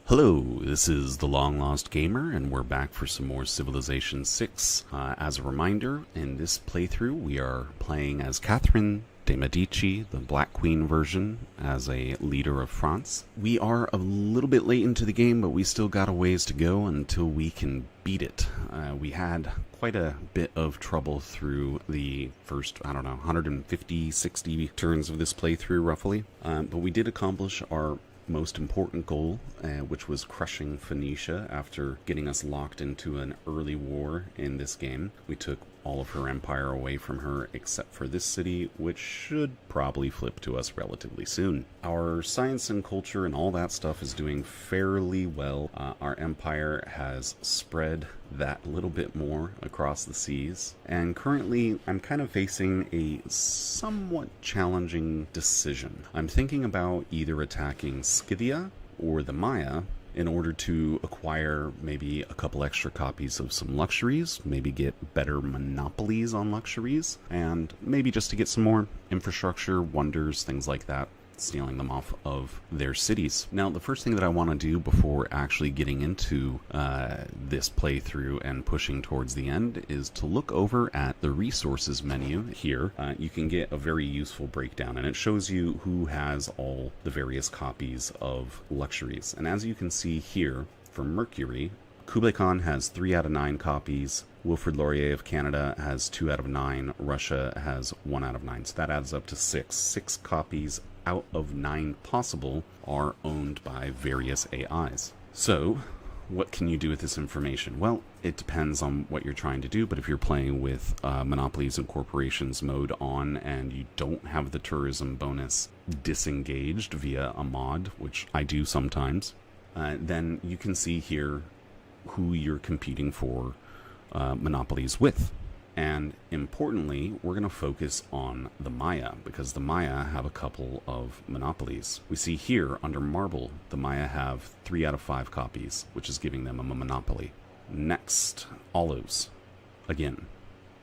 Hello, this is the Long Lost Gamer, and we're back for some more Civilization 6. As a reminder, in this playthrough, we are playing as Catherine de' Medici, the Black Queen version, as a leader of France. We are a little bit late into the game, but we still got a ways to go until we can beat it. We had quite a bit of trouble through the first, 150, 60 turns of this playthrough, roughly. But we did accomplish our most important goal, which was crushing Phoenicia after getting us locked into an early war in this game. We took all of her empire away from her except for this city, which should probably flip to us relatively soon. Our science and culture and all that stuff is doing fairly well. Our empire has spread that little bit more across the seas, and currently I'm kind of facing a somewhat challenging decision. I'm thinking about either attacking Scythia or the Maya in order to acquire maybe a couple extra copies of some luxuries, maybe get better monopolies on luxuries, and maybe just to get some more infrastructure, wonders, things like that, stealing them off of their cities. Now, the first thing that I want to do before actually getting into this playthrough and pushing towards the end is to look over at the resources menu here. You can get a very useful breakdown, and it shows you who has all the various copies of luxuries. And as you can see here, for Mercury, Kublai Khan has 3 out of 9 copies. Wilfrid Laurier of Canada has 2 out of 9. Russia has 1 out of 9. So that adds up to 6. 6 copies out of 9 possible are owned by various AIs. So, what can you do with this information? Well, it depends on what you're trying to do, but if you're playing with Monopolies and Corporations mode on and you don't have the tourism bonus disengaged via a mod, which I do sometimes, then you can see here who you're competing for monopolies with. And importantly, we're going to focus on the Maya, because the Maya have a couple of monopolies. We see here, under Marble, the Maya have 3 out of 5 copies, which is giving them a monopoly. Next, olives. Again,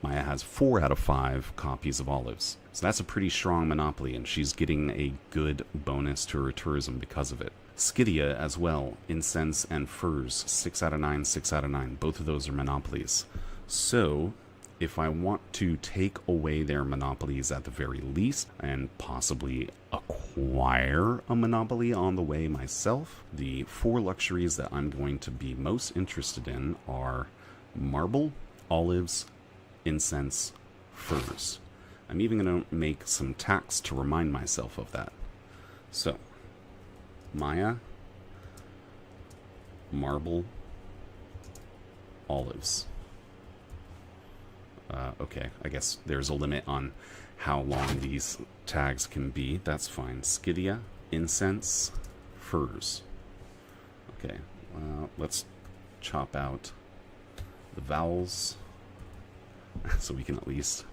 Maya has 4 out of 5 copies of olives. So that's a pretty strong monopoly, and she's getting a good bonus to her tourism because of it. Scythia as well, incense and furs, 6 out of 9, 6 out of 9. Both of those are monopolies. So if I want to take away their monopolies at the very least, and possibly acquire a monopoly on the way myself, the 4 luxuries that I'm going to be most interested in are marble, olives, incense, furs. I'm even going to make some tax to remind myself of that. So, Maya, marble, olives. Okay, I guess there's a limit on how long these tags can be. That's fine. Scythia, incense, furs. Okay, let's chop out the vowels so we can at least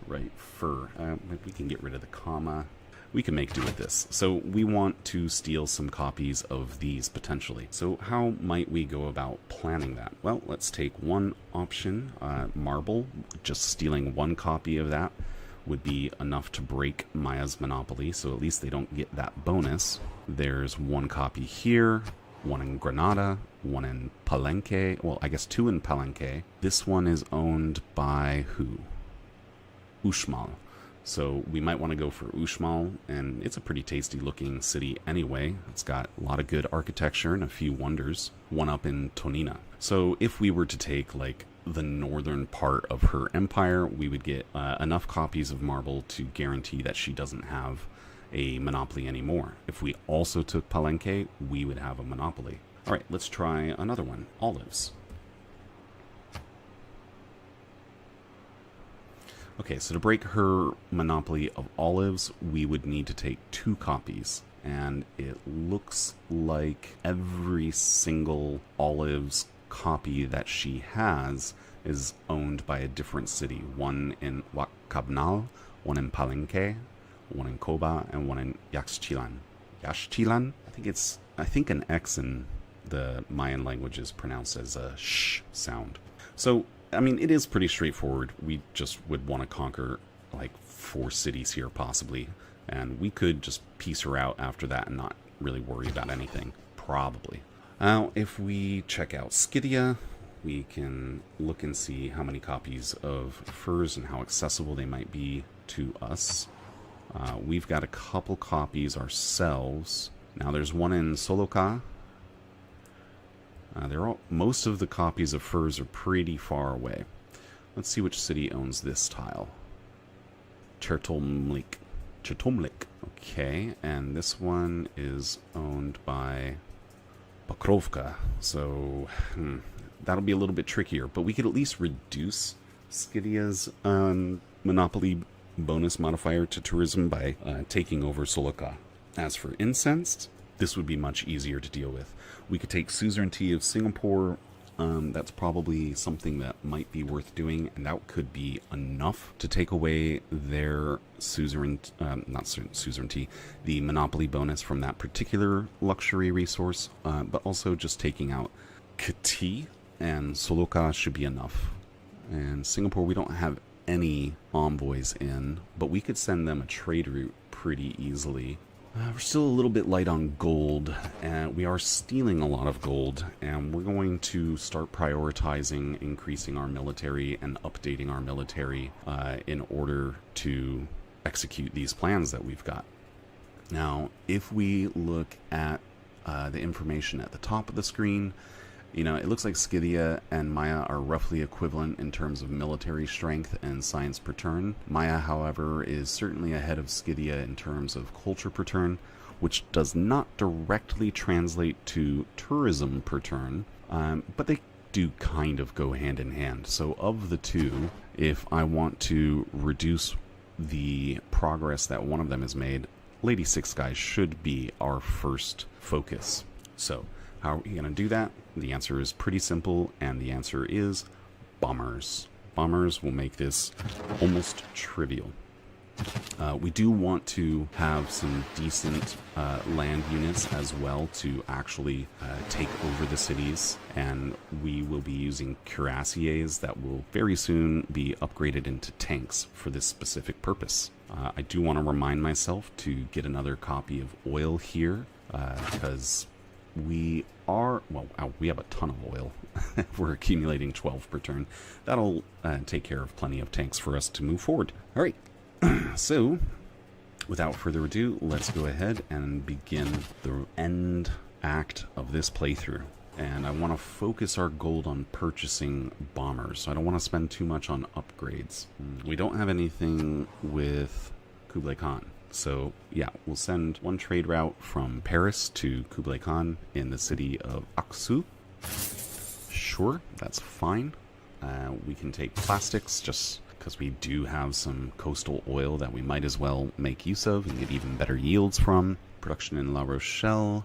write fur. Maybe we can get rid of the comma. We can make do with this. So we want to steal some copies of these potentially. So how might we go about planning that? Well, let's take one option, marble. Just stealing 1 copy of that would be enough to break Maya's monopoly, so at least they don't get that bonus. There's 1 copy here, 1 in Granada, 1 in Palenque. Well, I guess 2 in Palenque. This one is owned by who? Uxmal. So we might want to go for Uxmal, and it's a pretty tasty looking city anyway. It's got a lot of good architecture and a few wonders. 1 up in Tonina. So if we were to take like the northern part of her empire, we would get enough copies of marble to guarantee that she doesn't have a monopoly anymore. If we also took Palenque, we would have a monopoly. Alright, let's try another one. Olives. Okay, so to break her monopoly of olives, we would need to take 2 copies. And it looks like every single olives copy that she has is owned by a different city. 1 in Huacabnal, 1 in Palenque, 1 in Coba, and 1 in Yaxchilan. Yaxchilan? I think an X in the Mayan language is pronounced as a sh sound. So I mean, it is pretty straightforward. We just would want to conquer like 4 cities here possibly, and we could just piece her out after that and not really worry about anything. Probably. Now, if we check out Scythia, we can look and see how many copies of furs and how accessible they might be to us. We've got a couple copies ourselves. Now, there's one in Soloka. Most of the copies of furs are pretty far away. Let's see which city owns this tile. Chertomlik. Okay, and this one is owned by Pokrovka. So, that'll be a little bit trickier. But we could at least reduce Scythia's monopoly bonus modifier to tourism by taking over Soloka. As for incense, this would be much easier to deal with. We could take suzerainty of Singapore. That's probably something that might be worth doing, and that could be enough to take away their not suzerainty, the monopoly bonus from that particular luxury resource, but also just taking out Kati and Soloka should be enough. And Singapore, we don't have any envoys in, but we could send them a trade route pretty easily. We're still a little bit light on gold, and we are stealing a lot of gold, and we're going to start prioritizing increasing our military and updating our military in order to execute these plans that we've got. Now, if we look at the information at the top of the screen, you know, it looks like Scythia and Maya are roughly equivalent in terms of military strength and science per turn. Maya, however, is certainly ahead of Scythia in terms of culture per turn, which does not directly translate to tourism per turn, but they do kind of go hand in hand. So of the two, if I want to reduce the progress that one of them has made, Lady Six Guys should be our first focus. So how are we going to do that? The answer is pretty simple, and the answer is bombers. Bombers will make this almost trivial. We do want to have some decent land units as well to actually take over the cities, and we will be using cuirassiers that will very soon be upgraded into tanks for this specific purpose. I do want to remind myself to get another copy of oil here, because we have a ton of oil. We're accumulating 12 per turn. That'll take care of plenty of tanks for us to move forward. All right. So, without further ado, let's go ahead and begin the end act of this playthrough. And I want to focus our gold on purchasing bombers. So I don't want to spend too much on upgrades. We don't have anything with Kublai Khan. So, yeah, we'll send one trade route from Paris to Kublai Khan in the city of Aksu. Sure, that's fine. We can take plastics just because we do have some coastal oil that we might as well make use of and get even better yields from. Production in La Rochelle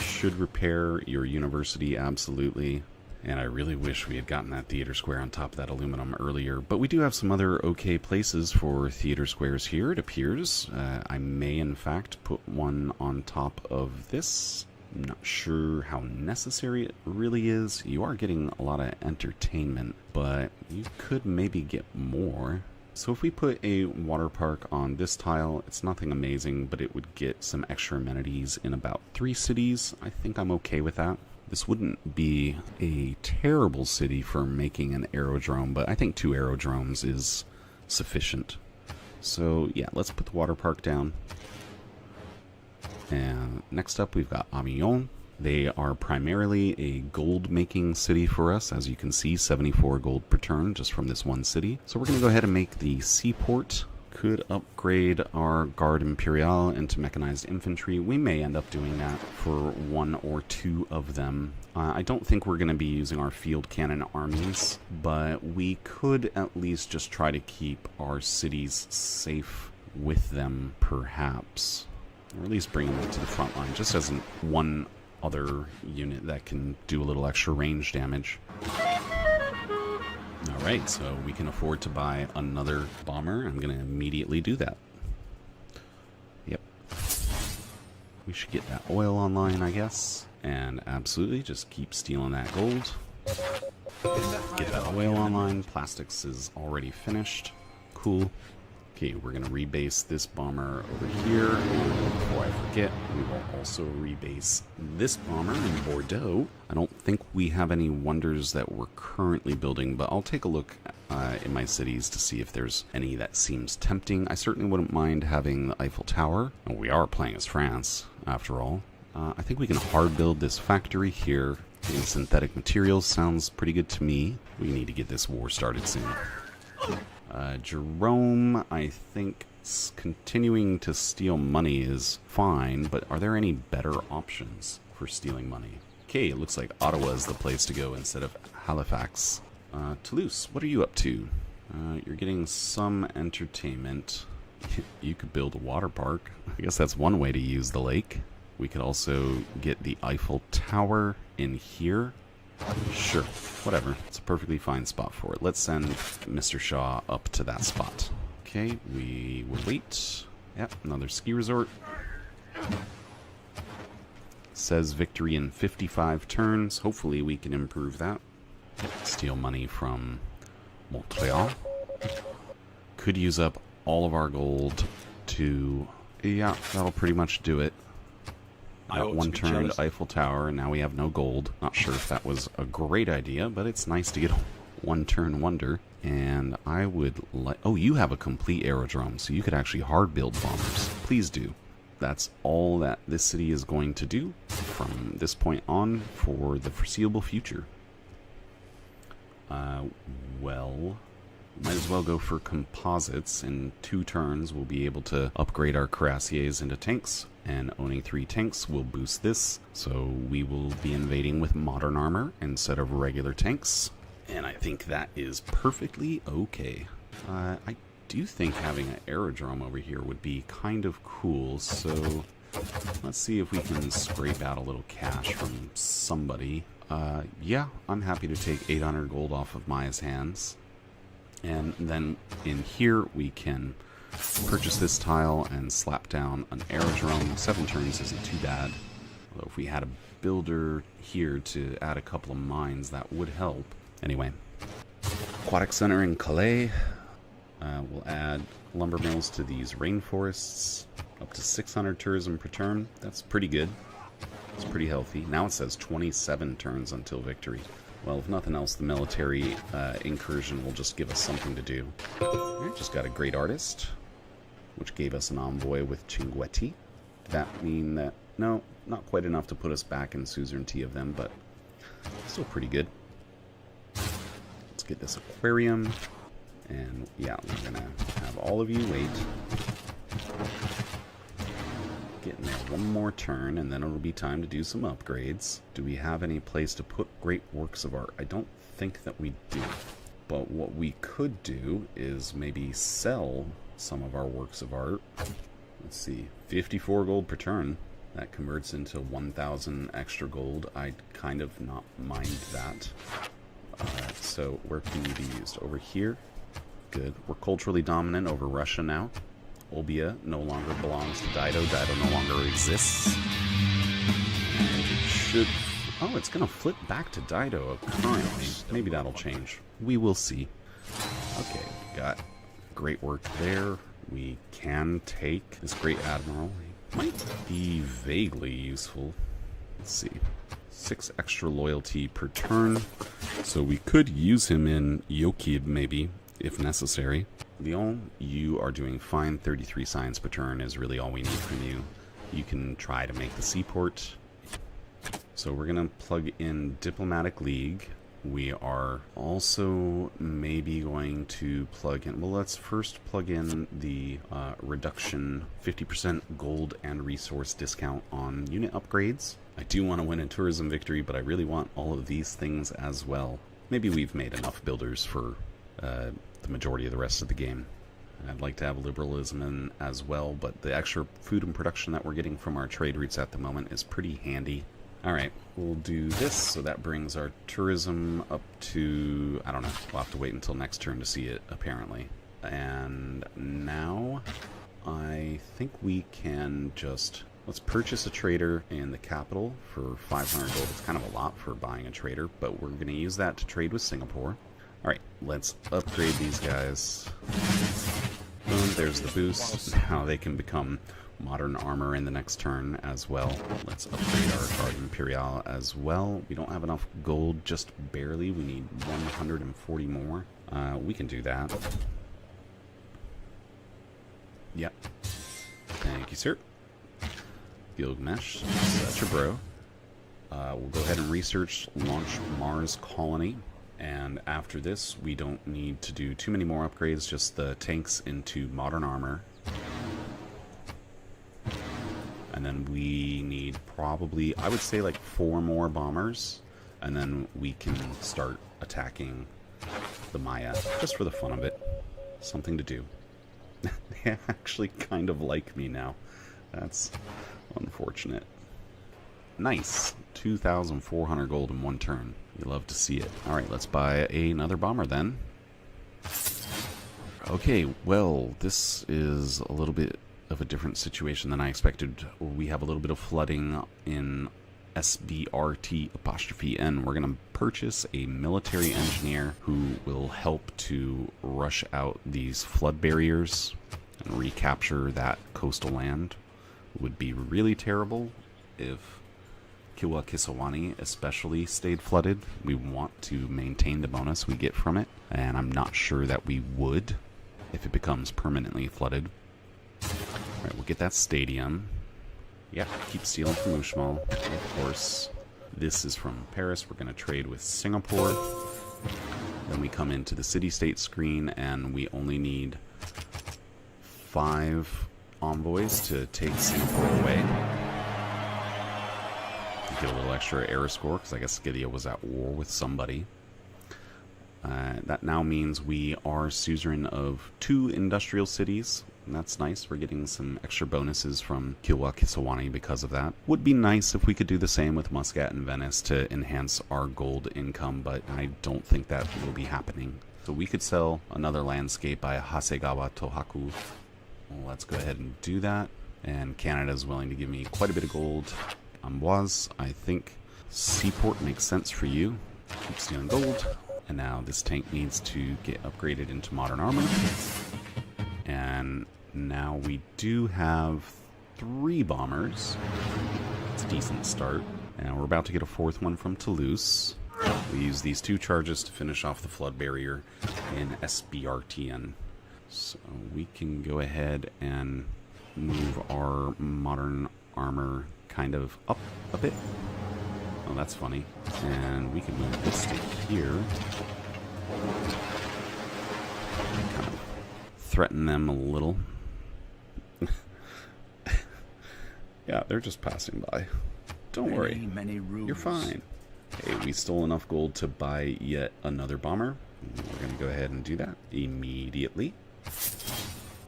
should repair your university, absolutely. And I really wish we had gotten that theater square on top of that aluminum earlier. But we do have some other okay places for theater squares here, it appears. I may, in fact, put one on top of this. I'm not sure how necessary it really is. You are getting a lot of entertainment, but you could maybe get more. So if we put a water park on this tile, it's nothing amazing, but it would get some extra amenities in about 3 cities. I think I'm okay with that. This wouldn't be a terrible city for making an aerodrome, but I think 2 aerodromes is sufficient. So yeah, let's put the water park down. And next up we've got Avignon. They are primarily a gold-making city for us. As you can see, 74 gold per turn just from this one city. So we're going to go ahead and make the seaport. Could upgrade our Guard Imperial into mechanized infantry. We may end up doing that for 1 or 2 of them. I don't think we're going to be using our field cannon armies, but we could at least just try to keep our cities safe with them, perhaps. Or at least bring them to the front line, just as one other unit that can do a little extra range damage. Alright, so we can afford to buy another bomber. I'm going to immediately do that. Yep. We should get that oil online, I guess. And absolutely, just keep stealing that gold. Get that oil online. Plastics is already finished. Cool. Okay, we're going to rebase this bomber over here. And before I forget, we will also rebase this bomber in Bordeaux. I don't think we have any wonders that we're currently building, but I'll take a look in my cities to see if there's any that seems tempting. I certainly wouldn't mind having the Eiffel Tower. And we are playing as France, after all. I think we can hard build this factory here. Getting synthetic materials sounds pretty good to me. We need to get this war started soon. Jerome, I think continuing to steal money is fine, but are there any better options for stealing money? Okay, it looks like Ottawa is the place to go instead of Halifax. Toulouse, what are you up to? You're getting some entertainment. You could build a water park. I guess that's one way to use the lake. We could also get the Eiffel Tower in here. Sure, whatever. It's a perfectly fine spot for it. Let's send Mr. Shaw up to that spot. Okay, we will wait. Yep, another ski resort. Says victory in 55 turns. Hopefully we can improve that. Steal money from Montreal. Could use up all of our gold to... Yeah, that'll pretty much do it. Got one turned Eiffel Tower, and now we have no gold. Not sure if that was a great idea, but it's nice to get a one-turn wonder. And I would like... Oh, you have a complete aerodrome, so you could actually hard build bombers. Please do. That's all that this city is going to do from this point on for the foreseeable future. Well... Might as well go for composites. In 2 turns, we'll be able to upgrade our cuirassiers into tanks, and owning 3 tanks will boost this, so we will be invading with modern armor instead of regular tanks, and I think that is perfectly okay. I do think having an aerodrome over here would be kind of cool, so let's see if we can scrape out a little cash from somebody. Yeah, I'm happy to take 800 gold off of Maya's hands. And then in here we can purchase this tile and slap down an aerodrome. 7 turns isn't too bad. Although if we had a builder here to add a couple of mines, that would help. Anyway, aquatic center in Calais. We'll add lumber mills to these rainforests. Up to 600 tourism per turn. That's pretty good. It's pretty healthy. Now it says 27 turns until victory. Well, if nothing else, the military incursion will just give us something to do. We just got a great artist, which gave us an envoy with Chinguetti. Did that mean that... No, not quite enough to put us back in suzerainty of them, but still pretty good. Let's get this aquarium. And yeah, we're going to have all of you wait. Getting there one more turn, and then it'll be time to do some upgrades. Do we have any place to put great works of art? I don't think that we do. But what we could do is maybe sell some of our works of art. Let's see, 54 gold per turn. That converts into 1,000 extra gold. I'd kind of not mind that. So where can we be used? Over here? Good. We're culturally dominant over Russia now. Olbia no longer belongs to Dido. Dido no longer exists. And it should... Oh, it's going to flip back to Dido currently. Maybe that'll change. We will see. Okay, we got great work there. We can take this great admiral. He might be vaguely useful. Let's see. 6 extra loyalty per turn. So we could use him in Yokib maybe, if necessary. Lyon, you are doing fine. 33 science per turn is really all we need from you. You can try to make the seaport. So we're going to plug in Diplomatic League. We are also maybe going to plug in... Well, let's first plug in the reduction 50% gold and resource discount on unit upgrades. I do want to win a tourism victory, but I really want all of these things as well. Maybe we've made enough builders for... the majority of the rest of the game. I'd like to have liberalism in as well, but the extra food and production that we're getting from our trade routes at the moment is pretty handy. Alright, we'll do this, so that brings our tourism up to... I don't know, we'll have to wait until next turn to see it, apparently. And now, I think we can just... Let's purchase a trader in the capital for 500 gold. It's kind of a lot for buying a trader, but we're going to use that to trade with Singapore. Alright, let's upgrade these guys. Boom, there's the boost. Now they can become modern armor in the next turn as well. Let's upgrade our Guard Imperial as well. We don't have enough gold, just barely. We need 140 more. We can do that. Yep. Thank you, sir. Gilgamesh, that's your bro. We'll go ahead and research launch Mars colony. And after this, we don't need to do too many more upgrades, just the tanks into modern armor. And then we need probably, I would say, like 4 more bombers. And then we can start attacking the Maya, just for the fun of it. Something to do. They actually kind of like me now. That's unfortunate. Nice. 2,400 gold in one turn. You love to see it. Alright, let's buy another bomber then. Okay, well, this is a little bit of a different situation than I expected. We have a little bit of flooding in SBRT''N. We're going to purchase a military engineer who will help to rush out these flood barriers and recapture that coastal land. It would be really terrible if Kilwa Kisawani especially stayed flooded. We want to maintain the bonus we get from it, and I'm not sure that we would if it becomes permanently flooded. Alright, we'll get that stadium. Yeah, keep stealing from Uxmal. Of course, this is from Paris. We're going to trade with Singapore. Then we come into the city-state screen, and we only need 5 envoys to take Singapore away. Get a little extra error score, because I guess Scythia was at war with somebody. That now means we are suzerain of 2 industrial cities. And that's nice. We're getting some extra bonuses from Kilwa Kisawani because of that. Would be nice if we could do the same with Muscat and Venice to enhance our gold income, but I don't think that will be happening. So we could sell another landscape by Hasegawa Tohaku. Well, let's go ahead and do that. And Canada is willing to give me quite a bit of gold. Amboise, I think Seaport makes sense for you. Keep stealing gold. And now this tank needs to get upgraded into modern armor. And now we do have 3 bombers. It's a decent start. And we're about to get a 4th one from Toulouse. We use these 2 charges to finish off the flood barrier in SBRT''N. So we can go ahead and move our modern armor kind of up a bit. Oh, that's funny. And we can move this to here. Kind of threaten them a little. Yeah, they're just passing by. Don't worry. You're fine. Okay, we stole enough gold to buy yet another bomber. We're going to go ahead and do that immediately.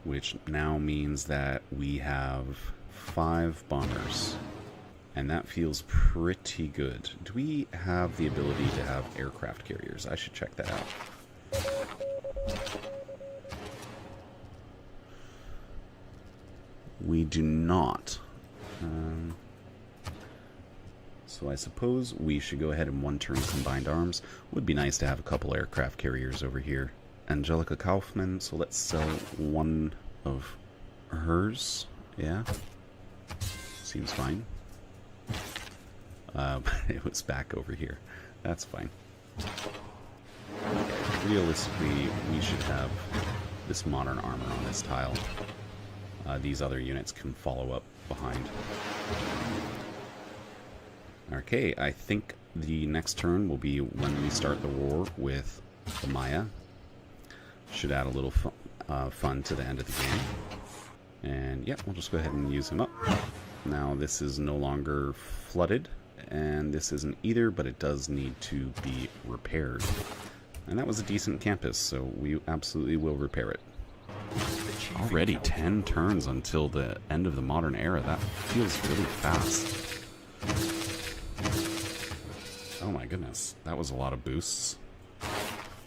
Which now means that we have 5 bombers. And that feels pretty good. Do we have the ability to have aircraft carriers? I should check that out. We do not. So I suppose we should go ahead and one turn combined arms. Would be nice to have a couple aircraft carriers over here. Angelica Kaufman, so let's sell one of hers. Yeah. Seems fine. It was back over here. That's fine. Realistically, we should have this modern armor on this tile. These other units can follow up behind. Okay, I think the next turn will be when we start the war with the Maya. Should add a little fun to the end of the game. And yeah, we'll just go ahead and use him up. Now this is no longer flooded, and this isn't either, but it does need to be repaired. And that was a decent campus, so we absolutely will repair it. Already 10 turns until the end of the modern era. That feels really fast. Oh my goodness, that was a lot of boosts. Are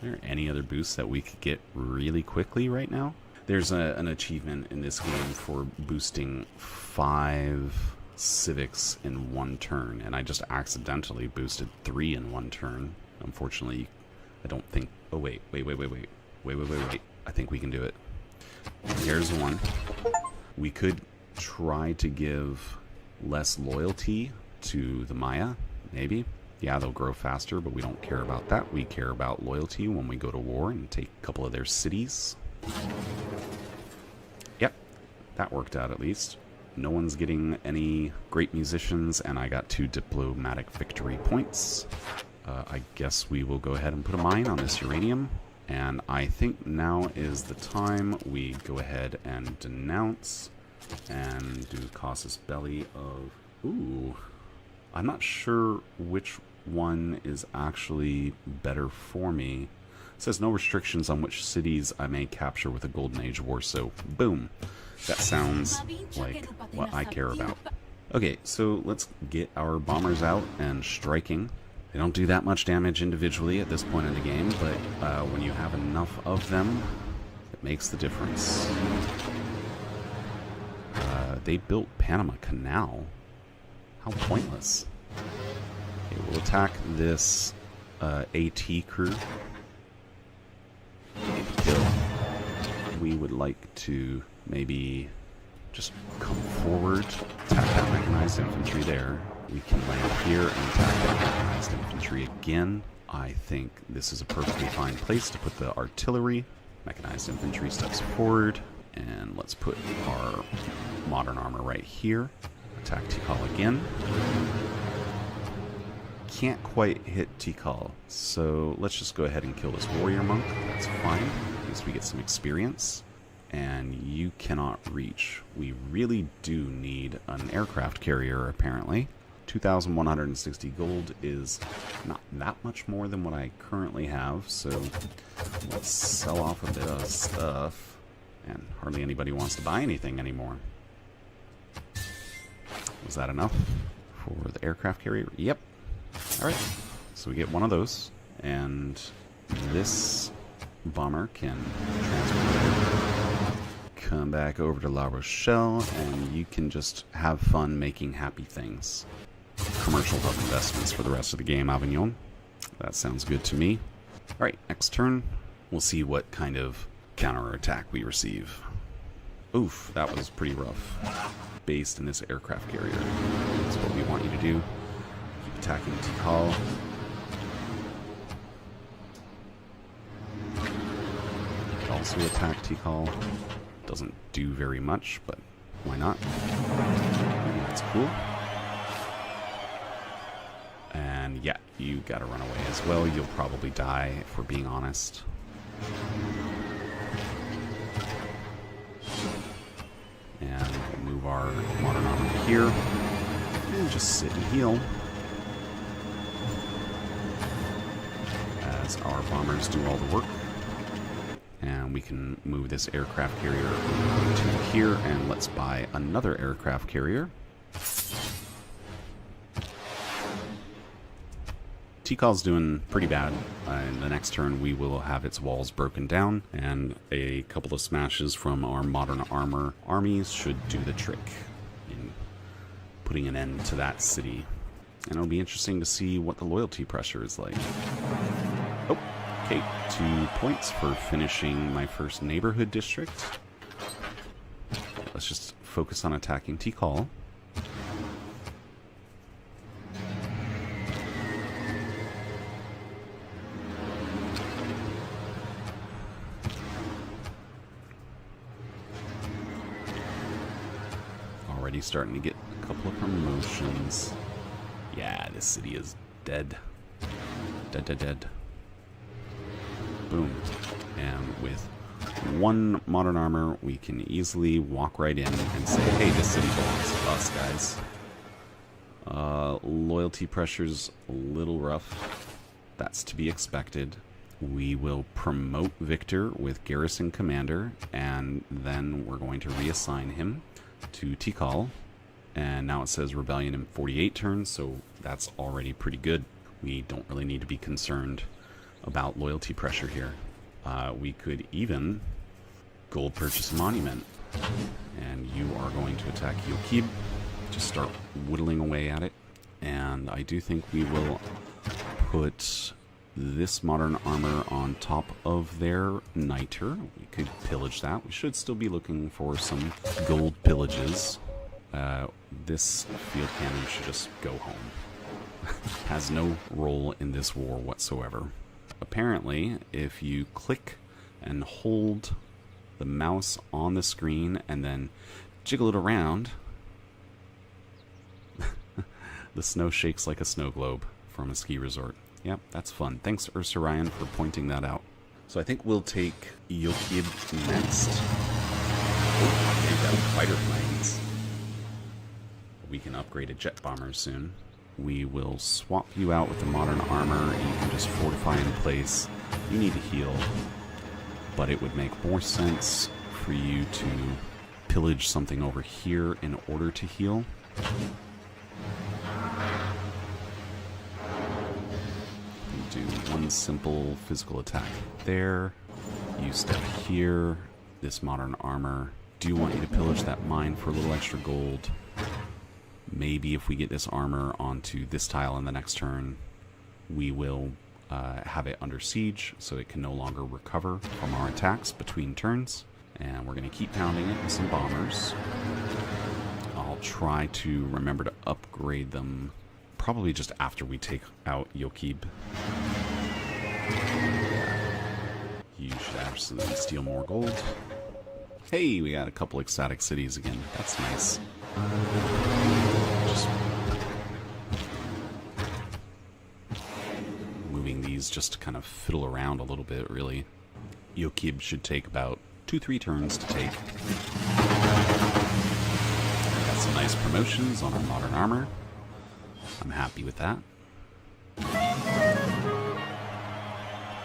there any other boosts that we could get really quickly right now? There's an achievement in this game for boosting 5 civics in one turn, and I just accidentally boosted 3 in one turn. Unfortunately, I don't think... Oh, wait. I think we can do it. Here's one. We could try to give less loyalty to the Maya, maybe. Yeah, they'll grow faster, but we don't care about that. We care about loyalty when we go to war and take a couple of their cities. Yep, that worked out at least. No one's getting any great musicians, and I got 2 diplomatic victory points. I guess we will go ahead and put a mine on this uranium. And I think now is the time we go ahead and denounce and do casus belli of... Ooh, I'm not sure which one is actually better for me. It says no restrictions on which cities I may capture with a Golden Age war, so boom. That sounds like what I care about. Okay, so let's get our bombers out and striking. They don't do that much damage individually at this point in the game, but when you have enough of them, it makes the difference. They built Panama Canal. How pointless. Okay, we'll attack this AT crew. Kill. We would like to maybe just come forward, attack that mechanized infantry there. We can land here and attack that mechanized infantry again. I think this is a perfectly fine place to put the artillery. Mechanized infantry steps forward, and let's put our modern armor right here. Attack Tikal again. Can't quite hit Tikal, so let's just go ahead and kill this warrior monk. That's fine. At least we get some experience. And you cannot reach. We really do need an aircraft carrier, apparently. 2,160 gold is not that much more than what I currently have, so let's sell off a bit of stuff. And hardly anybody wants to buy anything anymore. Was that enough for the aircraft carrier? Yep. Alright, so we get one of those, and this bomber can transfer, come back over to La Rochelle, and you can just have fun making happy things. Commercial hub investments for the rest of the game, Avignon. That sounds good to me. Alright, next turn, we'll see what kind of counterattack we receive. Oof, that was pretty rough. Based in this aircraft carrier. That's what we want you to do. Keep attacking Tikal. You could also attack Tikal. Doesn't do very much, but why not? That's cool. And yeah, you gotta run away as well. You'll probably die, if we're being honest. And we'll move our modern armor here. And just sit and heal. As our bombers do all the work. And we can move this aircraft carrier to here, and let's buy another aircraft carrier. Tikal's doing pretty bad. In the next turn, we will have its walls broken down, and a couple of smashes from our modern armor armies should do the trick in putting an end to that city. And it'll be interesting to see what the loyalty pressure is like. Oh, okay, 2 points for finishing my first neighborhood district. Let's just focus on attacking Tikal. Already starting to get a couple of promotions. Yeah, this city is dead. Dead. Boom. And with 1 modern armor, we can easily walk right in and say, hey, this city belongs to us, guys. Loyalty pressure's a little rough. That's to be expected. We will promote Victor with Garrison Commander, and then we're going to reassign him to Tikal. And now it says Rebellion in 48 turns, so that's already pretty good. We don't really need to be concerned about loyalty pressure here. We could even gold purchase a monument. And you are going to attack Yokib. Just start whittling away at it. And I do think we will put this modern armor on top of their niter. We could pillage that. We should still be looking for some gold pillages. This field cannon should just go home. Has no role in this war whatsoever. Apparently, if you click and hold the mouse on the screen and then jiggle it around, the snow shakes like a snow globe from a ski resort. Yep, that's fun. Thanks, Ursa Ryan, for pointing that out. So I think we'll take Yokib next. Oh, they've got fighter planes. We can upgrade a jet bomber soon. We will swap you out with the modern armor, and you can just fortify in place. You need to heal, but it would make more sense for you to pillage something over here in order to heal. Do one simple physical attack there. You step here. This modern armor. Do you want you to pillage that mine for a little extra gold? Maybe if we get this armor onto this tile in the next turn, we will have it under siege, so it can no longer recover from our attacks between turns. And we're going to keep pounding it with some bombers. I'll try to remember to upgrade them probably just after we take out Yokib. You should absolutely steal more gold. Hey, we got a couple ecstatic cities again. That's nice. Just moving these just to kind of fiddle around a little bit, really. Yokib should take about 2-3 turns to take. Got some nice promotions on our modern armor. I'm happy with that.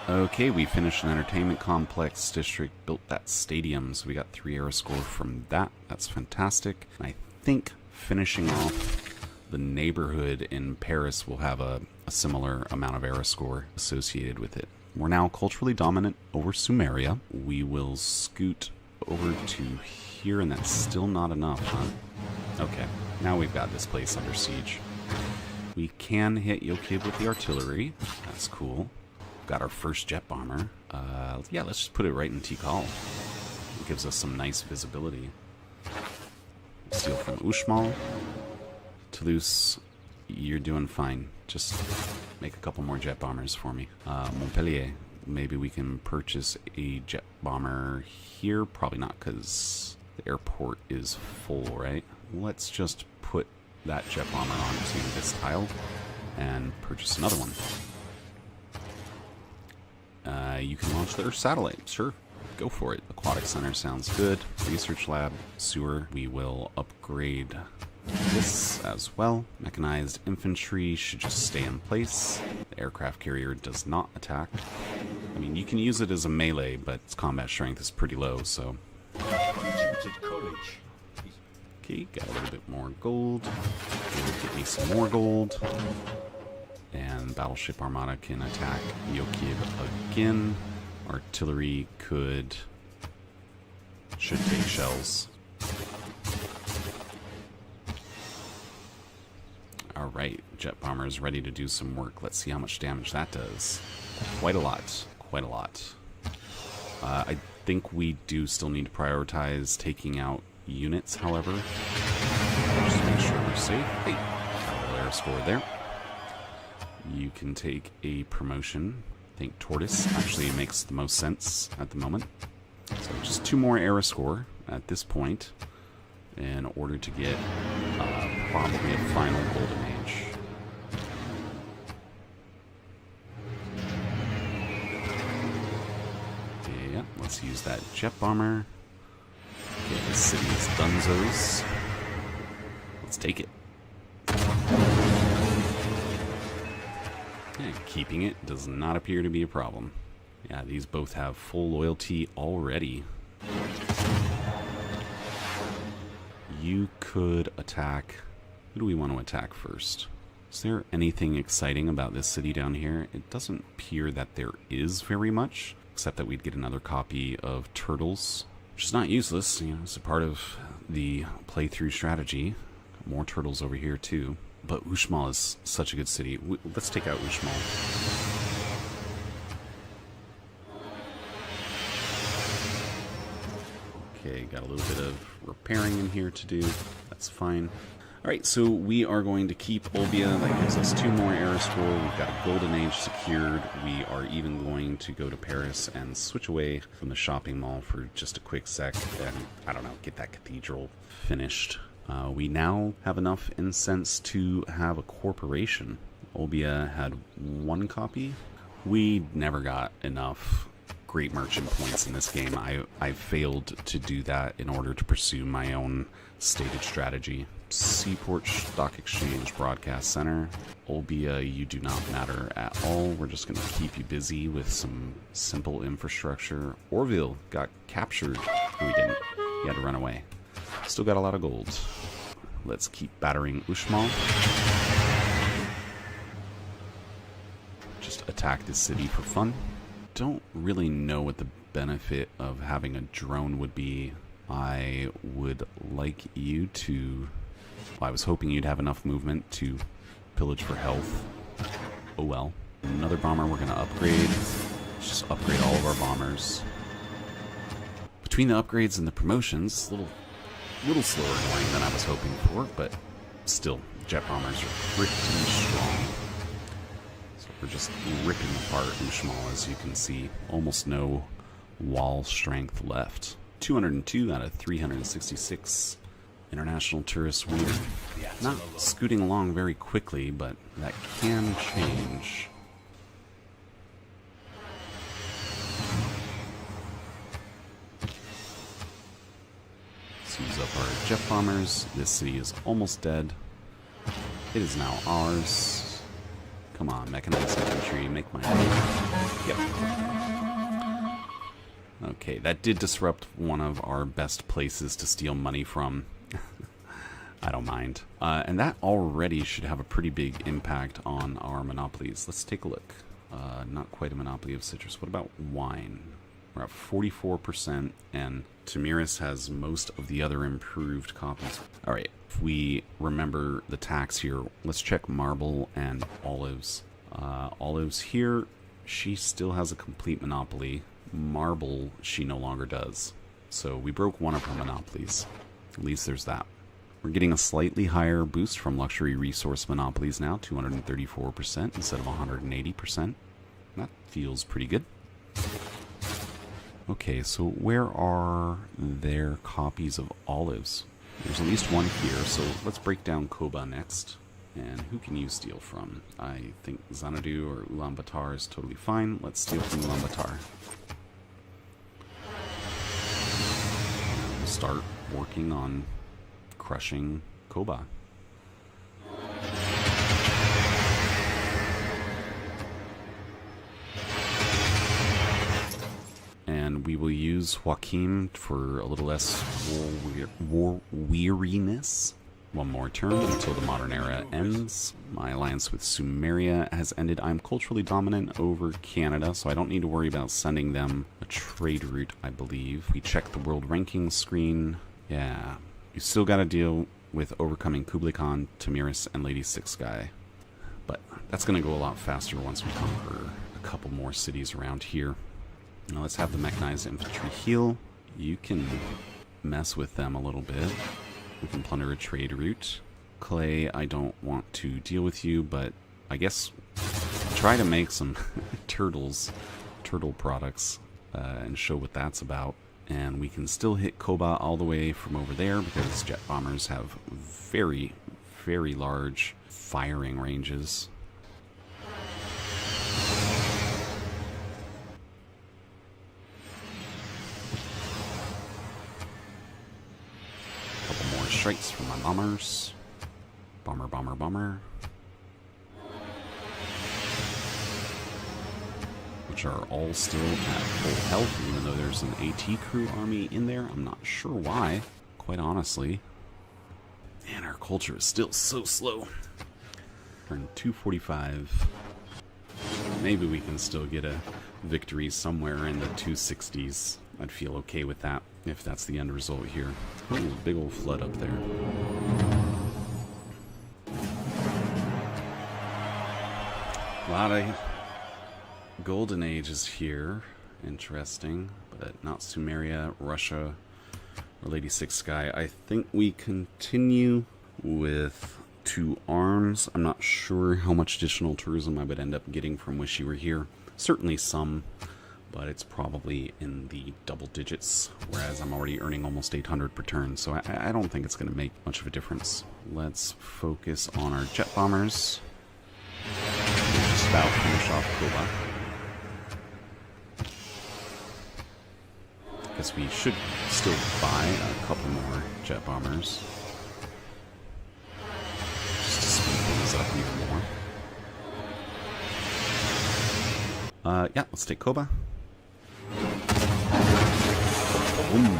Okay, we finished an entertainment complex district, built that stadium, so we got 3 era score from that. That's fantastic. And I think finishing off the neighborhood in Paris will have a similar amount of era score associated with it. We're now culturally dominant over Sumeria. We will scoot over to here, and that's still not enough, huh? Okay, now we've got this place under siege. We can hit Yokib with the artillery. That's cool. Got our first jet bomber. Yeah, let's just put it right in Tikal. It gives us some nice visibility. Steal from Uxmal. Toulouse, you're doing fine. Just make a couple more jet bombers for me. Montpellier, maybe we can purchase a jet bomber here. Probably not, because the airport is full, right? Let's just put that jet bomber onto this tile and purchase another one. You can launch their satellite. Sure, go for it. Aquatic Center sounds good. Research Lab, sewer. We will upgrade this as well. Mechanized infantry should just stay in place. The aircraft carrier does not attack. I mean, you can use it as a melee, but its combat strength is pretty low, so... Okay, got a little bit more gold. Get me some more gold. And Battleship Armada can attack Yokib again. Artillery should take shells. Alright, jet bomber is ready to do some work. Let's see how much damage that does. Quite a lot. Quite a lot. I think we do still need to prioritize taking out units, however. Just to make sure we're safe. Hey, got a little air score there. You can take a promotion. I think Tortoise actually makes the most sense at the moment. So just 2 more era score at this point in order to get probably a final golden age. Yeah, let's use that jet bomber. Get the city's dunzos. Let's take it. And keeping it does not appear to be a problem. Yeah, these both have full loyalty already. You could attack... Who do we want to attack first? Is there anything exciting about this city down here? It doesn't appear that there is very much, except that we'd get another copy of Turtles, which is not useless. You know, it's a part of the playthrough strategy. More turtles over here too. But Uxmal is such a good city. Let's take out Uxmal. Okay, got a little bit of repairing in here to do. That's fine. Alright, so we are going to keep Olbia. That gives us 2 more era scroll. We've got a Golden Age secured. We are even going to go to Paris and switch away from the shopping mall for just a quick sec and, I don't know, get that cathedral finished. We now have enough incense to have a corporation. Olbia had 1 copy. We never got enough great merchant points in this game. I failed to do that in order to pursue my own stated strategy. Seaport Stock Exchange Broadcast Center. Olbia, you do not matter at all. We're just going to keep you busy with some simple infrastructure. Orville got captured. No, he didn't. He had to run away. Still got a lot of gold. Let's keep battering Uxmal. Just attack this city for fun. Don't really know what the benefit of having a drone would be. I would like you to... Well, I was hoping you'd have enough movement to pillage for health. Oh well. Another bomber we're going to upgrade. Let's just upgrade all of our bombers. Between the upgrades and the promotions, a little slower going than I was hoping for, but still, jet bombers are pretty strong. So we're just ripping apart Uxmal, as you can see. Almost no wall strength left. 202 out of 366. International tourists waiting. Yeah, not scooting along very quickly, but that can change. Let's use up our jet bombers. This city is almost dead. It is now ours. Come on, mechanized infantry, make my own. Yep. Okay, that did disrupt one of our best places to steal money from. I don't mind. And that already should have a pretty big impact on our monopolies. Let's take a look. Not quite a monopoly of citrus. What about wine? We're at 44%, and Tamiris has most of the other improved copies. Alright, if we remember the tax here, let's check marble and olives. Olives here, she still has a complete monopoly. Marble, she no longer does. So we broke one of her monopolies. At least there's that. We're getting a slightly higher boost from luxury resource monopolies now, 234% instead of 180%. That feels pretty good. Okay, so where are their copies of olives? There's at least one here, so let's break down Koba next. And who can you steal from? I think Xanadu or Ulaanbaatar is totally fine. Let's steal from Ulaanbaatar. We'll start working on crushing Koba. And we will use Joachim for a little less war weariness. One more turn until the modern era ends. My alliance with Sumeria has ended. I'm culturally dominant over Canada, so I don't need to worry about sending them a trade route, I believe. We check the world ranking screen. Yeah. You still got to deal with overcoming Kublai Khan, Tamiris, and Lady Six Guy. But that's going to go a lot faster once we conquer a couple more cities around here. Now let's have the mechanized infantry heal. You can mess with them a little bit. We can plunder a trade route. Clay, I don't want to deal with you, but I guess try to make some turtle products, and show what that's about. And we can still hit Koba all the way from over there because jet bombers have very, very large firing ranges. Couple more strikes from my bombers. Bomber, bomber, bomber. Which are all still at full health, even though there's an AT crew army in there. I'm not sure why, quite honestly. Man, our culture is still so slow. Turn 245. Maybe we can still get a victory somewhere in the 260s. I'd feel okay with that, if that's the end result here. Ooh, big old flood up there. A lot of Golden Age is here. Interesting. But not Sumeria, Russia, Our Lady Six Sky. I think we continue with 2 arms. I'm not sure how much additional tourism I would end up getting from Wish You Were Here. Certainly some, but it's probably in the double digits, whereas I'm already earning almost 800 per turn, so I don't think it's going to make much of a difference. Let's focus on our jet bombers. Just about finish off Koba. Guess we should still buy a couple more jet bombers. Just to speed things up even more. Yeah, let's take Koba. Boom.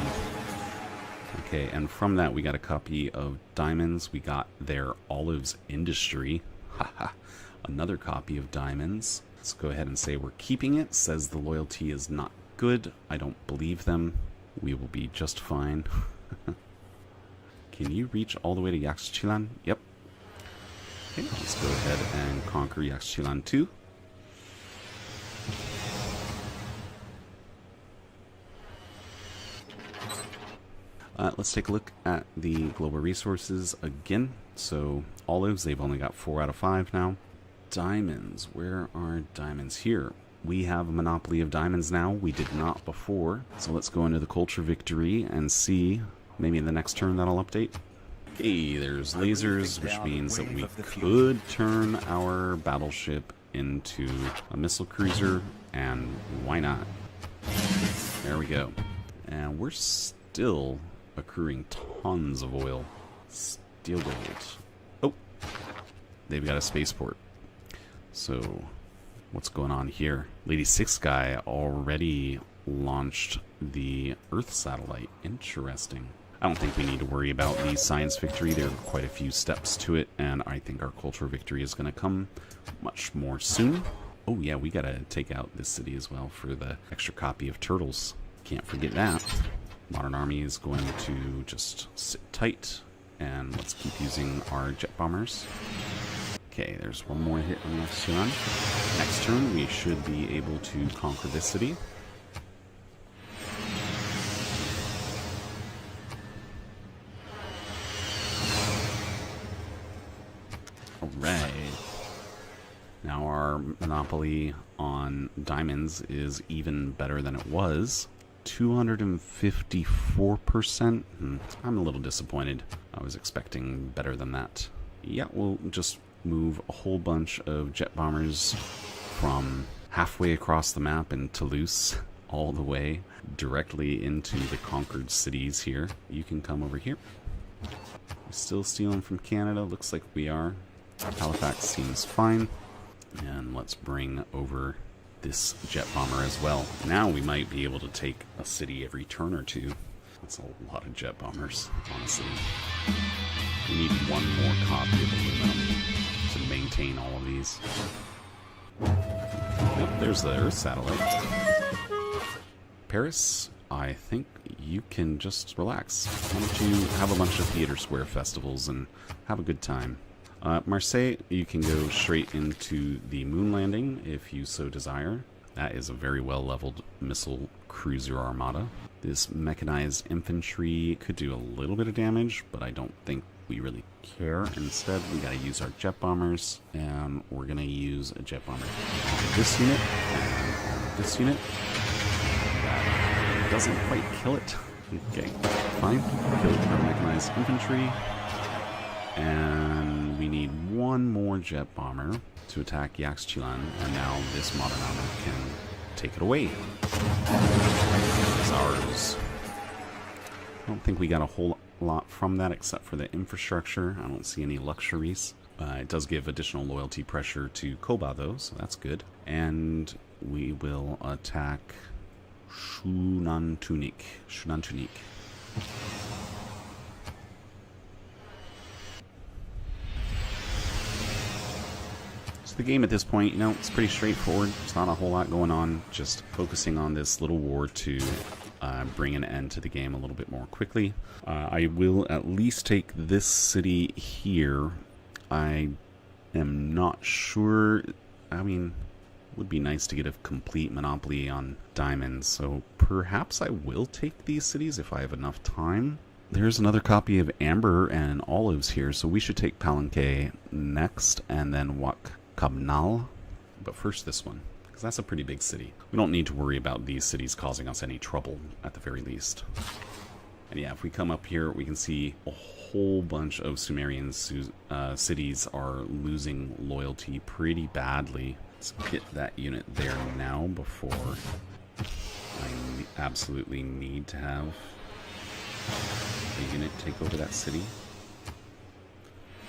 Okay, and from that we got a copy of Diamonds. We got their Olives Industry. Haha. Another copy of Diamonds. Let's go ahead and say we're keeping it. Says the loyalty is not good. I don't believe them. We will be just fine. Can you reach all the way to Yaxchilan? Yep. Okay, let's go ahead and conquer Yaxchilan 2. Let's take a look at the global resources again. So olives, they've only got 4 out of 5 now. Diamonds, where are diamonds? Here. We have a monopoly of diamonds now. We did not before. So let's go into the culture victory and see. Maybe in the next turn that'll update. Okay, there's lasers, which means that we could turn our battleship into a missile cruiser, and why not? There we go. And we're still accruing tons of oil. Steel gold. Oh, they've got a spaceport. So, what's going on here? Lady Six Sky already launched the Earth satellite. Interesting. I don't think we need to worry about the science victory. There are quite a few steps to it, and I think our cultural victory is going to come much more soon. Oh yeah, we got to take out this city as well for the extra copy of Turtles. Can't forget that. Modern Army is going to just sit tight, and let's keep using our jet bombers. Okay, there's one more hit on Yaxchilan. Next turn, we should be able to conquer this city. Alright. Now our monopoly on diamonds is even better than it was. 254%. I'm a little disappointed. I was expecting better than that. Yeah, we'll just move a whole bunch of jet bombers from halfway across the map in Toulouse all the way directly into the conquered cities here. You can come over here. We're still stealing from Canada. Looks like we are. Halifax seems fine. And let's bring over this jet bomber as well. Now we might be able to take a city every turn or two. That's a lot of jet bombers, honestly. We need one more copy of aluminum to maintain all of these. Yep, there's the Earth satellite. Paris, I think you can just relax. Why don't you have a bunch of theater square festivals and have a good time. Marseille, you can go straight into the moon landing if you so desire. That is a very well leveled missile cruiser armada. This mechanized infantry could do a little bit of damage, but I don't think we really care. Instead, we gotta use our jet bombers, and we're gonna use a jet bomber. This unit and this unit. That doesn't quite kill it. Okay, fine. Kill our mechanized infantry. And we need one more jet bomber to attack Yaxchilan, and now this modern armor can take it away. It's ours. I don't think we got a whole lot from that except for the infrastructure. I don't see any luxuries. It does give additional loyalty pressure to Koba though, so that's good. And we will attack Shunantunik. The game at this point, you know, it's pretty straightforward. There's not a whole lot going on, just focusing on this little war to bring an end to the game a little bit more quickly. I will at least take this city here. I am not sure. I mean, Would be nice to get a complete monopoly on diamonds, so perhaps I will take these cities if I have enough time. There's another copy of Amber and Olives here, so we should take Palenque next, and then Wak Kabnal. But first this one, because that's a pretty big city. We don't need to worry about these cities causing us any trouble, at the very least. And yeah, if we come up here, we can see a whole bunch of Sumerian cities are losing loyalty pretty badly. Let's get that unit there now before I absolutely need to have the unit take over that city.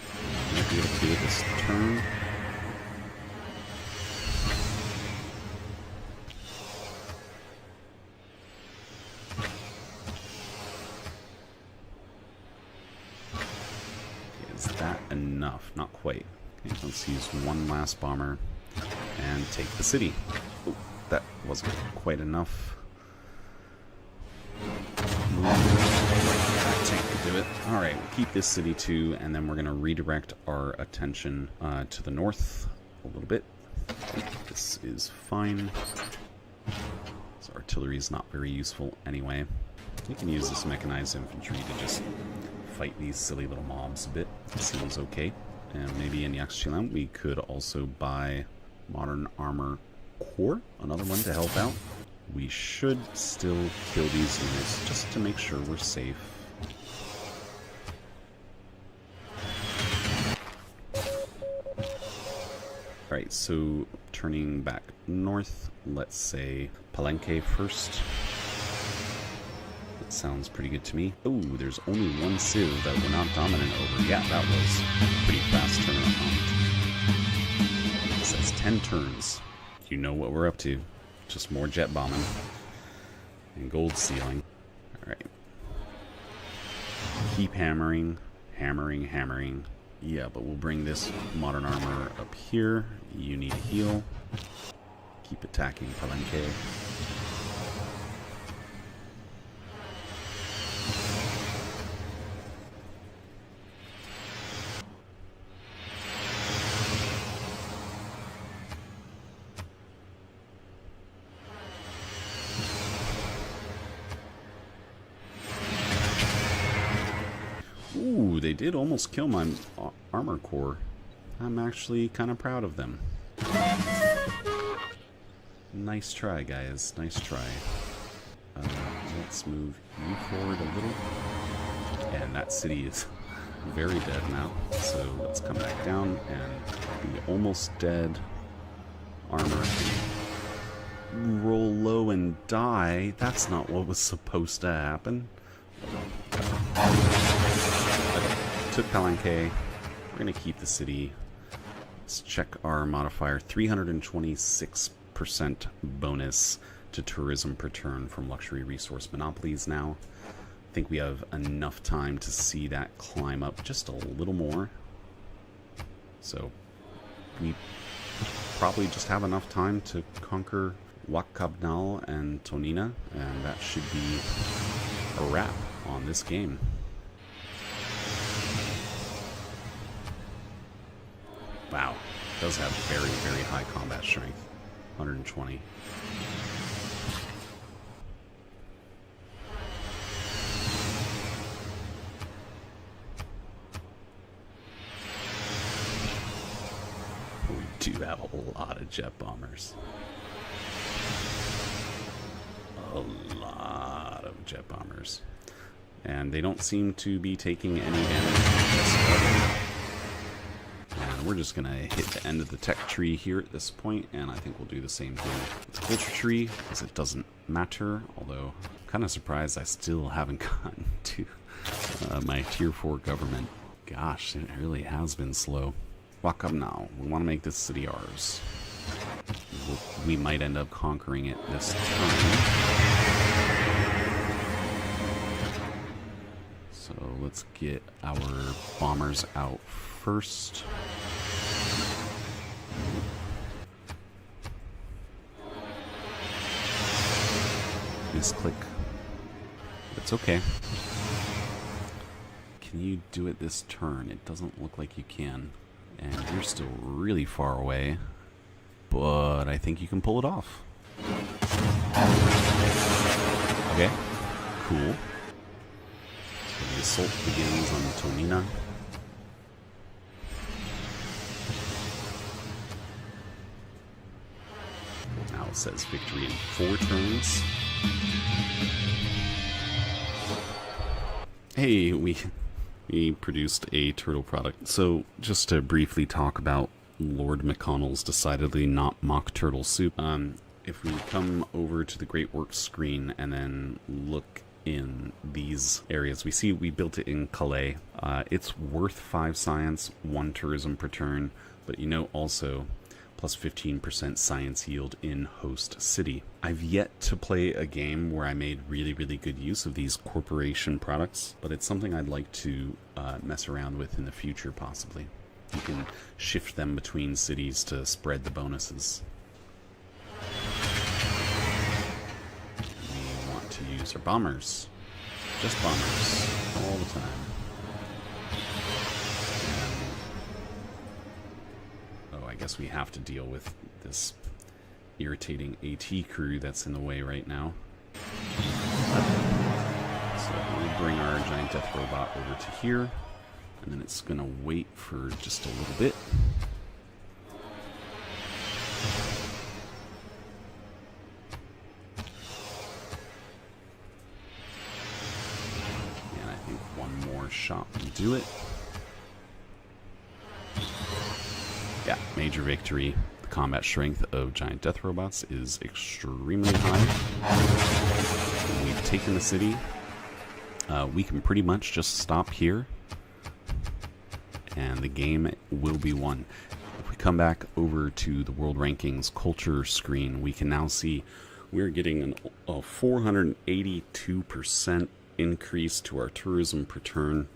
I'm going to be able to do it this turn. Okay, is that enough? Not quite. Okay, let's use one last bomber and take the city. Oh, that wasn't quite enough. That tank could do it. Alright, we'll keep this city too, and then we're going to redirect our attention to the north a little bit. This is fine. This artillery is not very useful anyway. You can use this mechanized infantry to just fight these silly little mobs a bit. It seems okay. And maybe in Yaxchilan we could also buy modern armor core, another one to help out. We should still kill these units just to make sure we're safe. Alright, so turning back north, let's say Palenque first. That sounds pretty good to me. Oh, there's only one civ that we're not dominant over. Yeah, that was a pretty fast turnaround. It says 10 turns. You know what we're up to. Just more jet bombing and gold sealing. Alright. Keep hammering, hammering, hammering. Yeah, but we'll bring this modern armor up here. You need a heal. Keep attacking Palenque. Ooh, they did almost kill my armor core. I'm actually kind of proud of them. Nice try, guys. Nice try. Let's move you forward a little. And that city is very dead now. So let's come back down and be almost dead. Armor. Roll low and die. That's not what was supposed to happen. Took Palenque. We're going to keep the city. Let's check our modifier. 326% bonus to tourism per turn from luxury resource monopolies now. I think we have enough time to see that climb up just a little more. So we probably just have enough time to conquer Wakabnal and Tonina, and that should be a wrap on this game. Wow, does have very, very high combat strength. 120. We do have a lot of jet bombers. A lot of jet bombers. And they don't seem to be taking any damage whatsoever. And we're just going to hit the end of the tech tree here at this point, and I think we'll do the same thing with the culture tree, because it doesn't matter, although I'm kind of surprised I still haven't gotten to my tier 4 government. Gosh, it really has been slow. Walk up now. We want to make this city ours. We might end up conquering it this turn. So let's get our bombers out first. Misclick. It's okay. Can you do it this turn? It doesn't look like you can. And you're still really far away. but I think you can pull it off. Okay, cool. So the assault begins on Tonina. Now it says victory in 4 turns. Hey, we produced a turtle product. So just to briefly talk about Lord McConnell's decidedly not mock turtle soup. If we come over to the Great Works screen and then look in these areas, we see we built it in Calais. It's worth 5 science, 1 tourism per turn, but you know also plus 15% science yield in host city. I've yet to play a game where I made really good use of these corporation products, but it's something I'd like to mess around with in the future possibly. You can shift them between cities to spread the bonuses. We want to use our bombers. Just bombers. All the time. And, oh, I guess we have to deal with this irritating AT crew that's in the way right now. So we'll bring our giant death robot over to here. And then it's going to wait for just a little bit. And I think one more shot will do it. Yeah, major victory. The combat strength of giant death robots is extremely high. We've taken the city. We can pretty much just stop here. And the game will be won. If we come back over to the World Rankings culture screen, we can now see we're getting a 482% increase to our tourism per turn.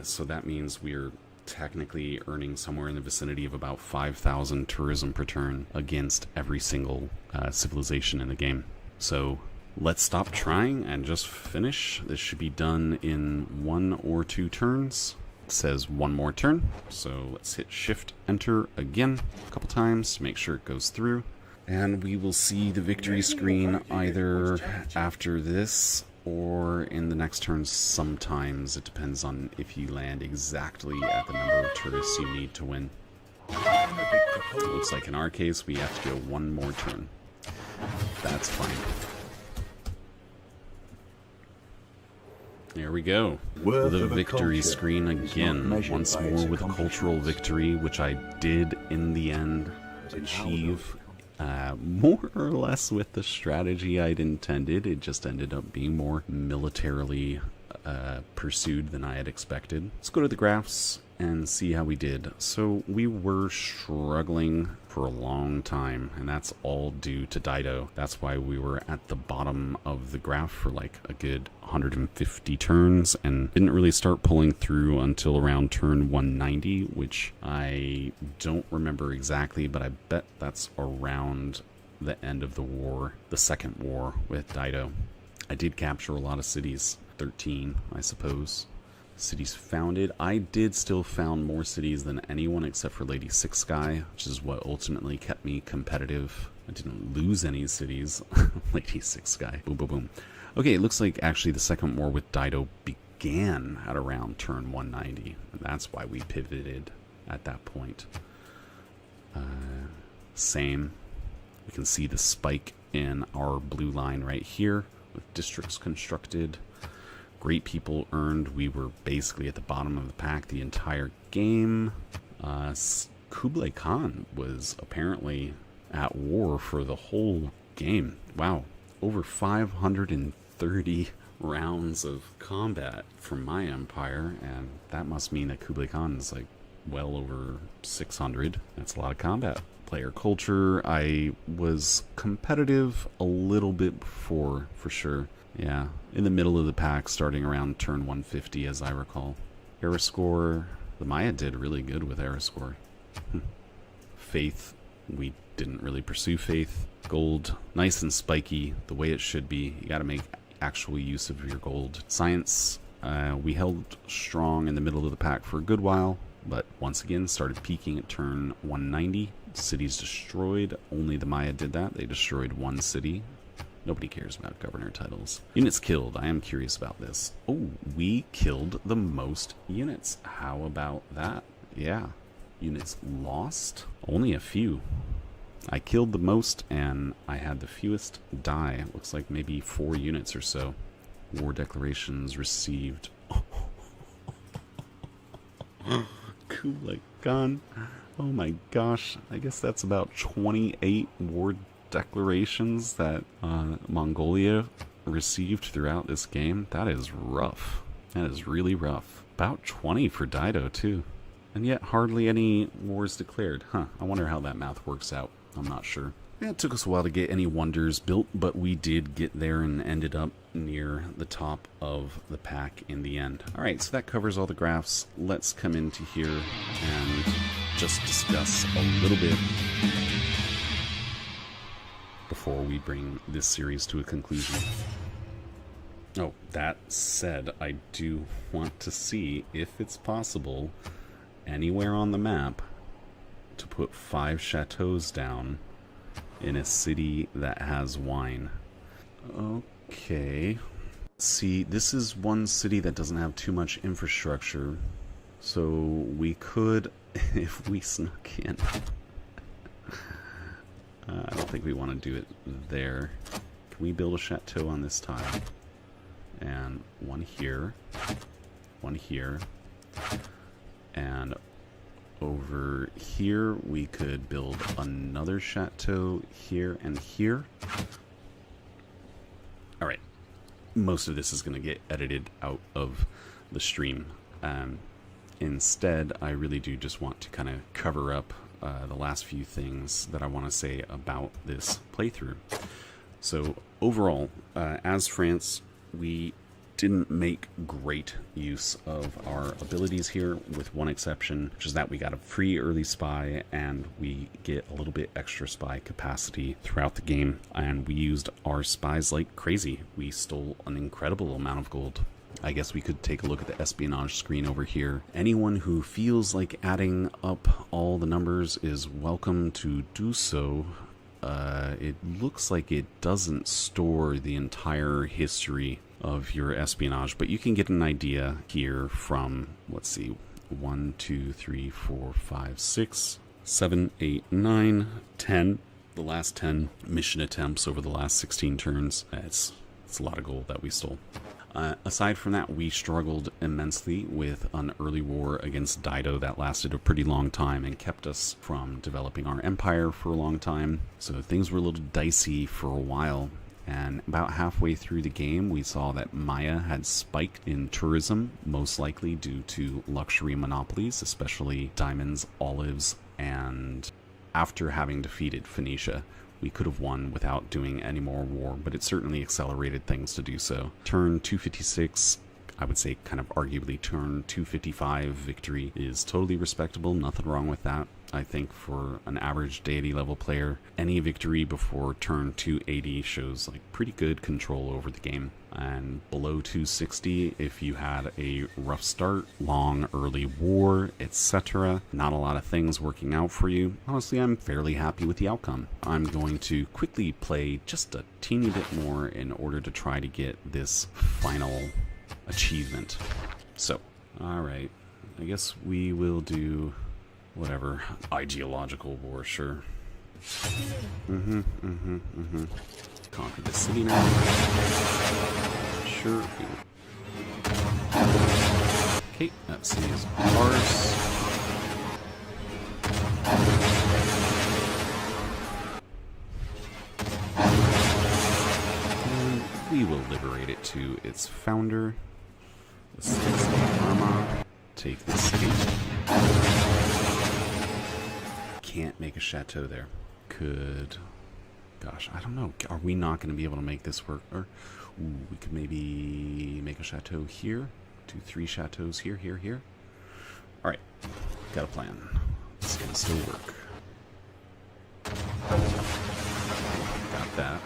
So that means we're technically earning somewhere in the vicinity of about 5,000 tourism per turn against every single civilization in the game. So let's stop trying and just finish. This should be done in 1 or 2 turns. Says 1 more turn, so let's hit shift enter again a couple times to make sure it goes through, and we will see the victory screen either after this or in the next turn. Sometimes it depends on if you land exactly at the number of tourists you need to win. It looks like in our case we have to go 1 more turn. That's fine. There we go. The victory screen again, once more with a cultural victory, which I did in the end achieve, more or less with the strategy I'd intended. It just ended up being more militarily pursued than I had expected. Let's go to the graphs and see how we did. So we were struggling for a long time, and that's all due to Dido. That's why we were at the bottom of the graph for like a good 150 turns and didn't really start pulling through until around turn 190, which I don't remember exactly, but I bet that's around the end of the war, the second war with Dido. I did capture a lot of cities, 13 I suppose. Cities founded. I did still found more cities than anyone except for Lady Six Sky, which is what ultimately kept me competitive. I didn't lose any cities. Lady Six Sky. Boom, boom, boom. Okay, it looks like actually the second war with Dido began at around turn 190. And that's why we pivoted at that point. Same. We can see the spike in our blue line right here with districts constructed. Great people earned. We were basically at the bottom of the pack the entire game. Kublai Khan was apparently at war for the whole game. Wow. Over 530 rounds of combat from my empire, and that must mean that Kublai Khan is like well over 600. That's a lot of combat. Player culture, I was competitive a little bit before, for sure. Yeah, in the middle of the pack, starting around turn 150, as I recall. Era score, the Maya did really good with era score. Faith, we didn't really pursue faith. Gold, nice and spiky, the way it should be. You got to make actual use of your gold. Science, we held strong in the middle of the pack for a good while, but once again started peaking at turn 190. Cities destroyed. Only the Maya did that. They destroyed one city. Nobody cares about governor titles. Units killed. I am curious about this. Oh, we killed the most units. How about that? Yeah. Units lost? Only a few. I killed the most and I had the fewest die. It looks like maybe 4 units or so. War declarations received. Kublai Khan. Oh my gosh. I guess that's about 28 war declarations that Mongolia received throughout this game. That is rough. That is really rough. About 20 for Dido too. And yet hardly any wars declared. Huh, I wonder how that math works out. I'm not sure. Yeah, it took us a while to get any wonders built, but we did get there and ended up near the top of the pack in the end. Alright, so that covers all the graphs. Let's come into here and just discuss a little bit before we bring this series to a conclusion. Oh, that said, I do want to see if it's possible anywhere on the map to put 5 chateaus down in a city that has wine. Okay. See, this is one city that doesn't have too much infrastructure, so we could, if we snuck in. I don't think we want to do it there. Can we build a chateau on this tile? And one here, and over here we could build another chateau here and here. Alright, most of this is going to get edited out of the stream. Instead, I really do just want to kind of cover up the last few things that I want to say about this playthrough. So overall, as France, we didn't make great use of our abilities here, with one exception, which is that we got a free early spy and we get a little bit extra spy capacity throughout the game, and we used our spies like crazy. We stole an incredible amount of gold. I guess we could take a look at the espionage screen over here. Anyone who feels like adding up all the numbers is welcome to do so. It looks like it doesn't store the entire history of your espionage, but you can get an idea here from, let's see, 1, 2, 3, 4, 5, 6, 7, 8, 9, 10. The last 10 mission attempts over the last 16 turns. It's a lot of gold that we stole. Aside from that, we struggled immensely with an early war against Dido that lasted a pretty long time and kept us from developing our empire for a long time. So things were a little dicey for a while. And about halfway through the game, we saw that Maya had spiked in tourism, most likely due to luxury monopolies, especially diamonds, olives, and after having defeated Phoenicia, we could have won without doing any more war, but it certainly accelerated things to do so. Turn 256, I would say kind of arguably turn 255 victory is totally respectable, nothing wrong with that. I think for an average deity level player, any victory before turn 280 shows like pretty good control over the game. And below 260, if you had a rough start, long early war, etc., not a lot of things working out for you, honestly I'm fairly happy with the outcome. I'm going to quickly play just a teeny bit more in order to try to get this final achievement. So, alright, I guess we will do whatever. Ideological war, sure. Conquer the city now. Sure. Okay, that city is ours. And we will liberate it to its founder. Let's take some armor. Take the city. Can't make a chateau there. Could, gosh, I don't know. Are we not going to be able to make this work? Or ooh, we could maybe make a chateau here. 2, 3 chateaus here, here, here. All right, got a plan. It's going to still work. Got that.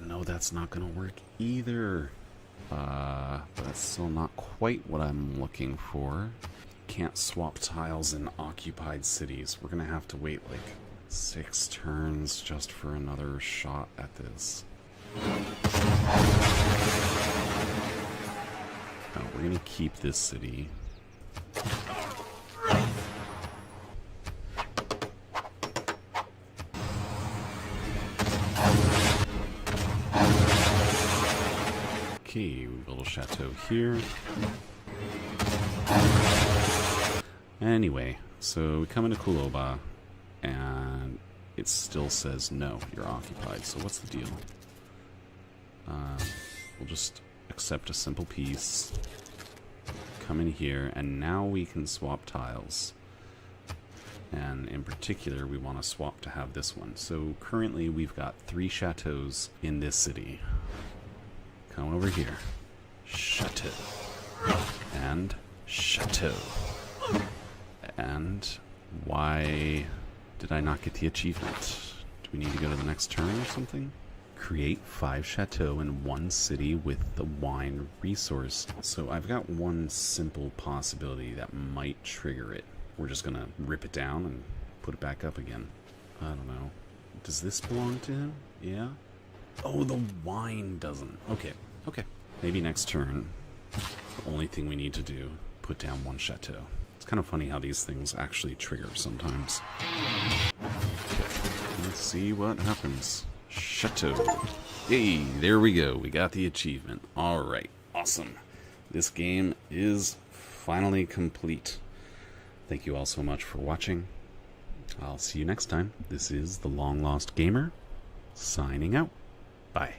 No, that's not going to work either. But that's still not quite what I'm looking for. Can't swap tiles in occupied cities. We're gonna have to wait like 6 turns just for another shot at this. Now, we're gonna keep this city. Okay, we build a chateau here. Anyway, so we come into Kuloba, and it still says no, you're occupied. So what's the deal? We'll just accept a simple peace. Come in here, and now we can swap tiles. And in particular, we want to swap to have this one. So currently, we've got 3 chateaus in this city. Come over here. Chateau. And chateau. And why did I not get the achievement? Do we need to go to the next turn or something? Create 5 chateaux in 1 city with the wine resource. So I've got one simple possibility that might trigger it. We're just gonna rip it down and put it back up again. I don't know. Does this belong to him? Yeah? Oh, the wine doesn't. Okay, okay. Maybe next turn, the only thing we need to do, put down 1 chateau. It's kind of funny how these things actually trigger sometimes. Okay, let's see what happens. Chateau. Hey, there we go. We got the achievement. Alright, awesome. This game is finally complete. Thank you all so much for watching. I'll see you next time. This is The Long Lost Gamer, signing out. Bye.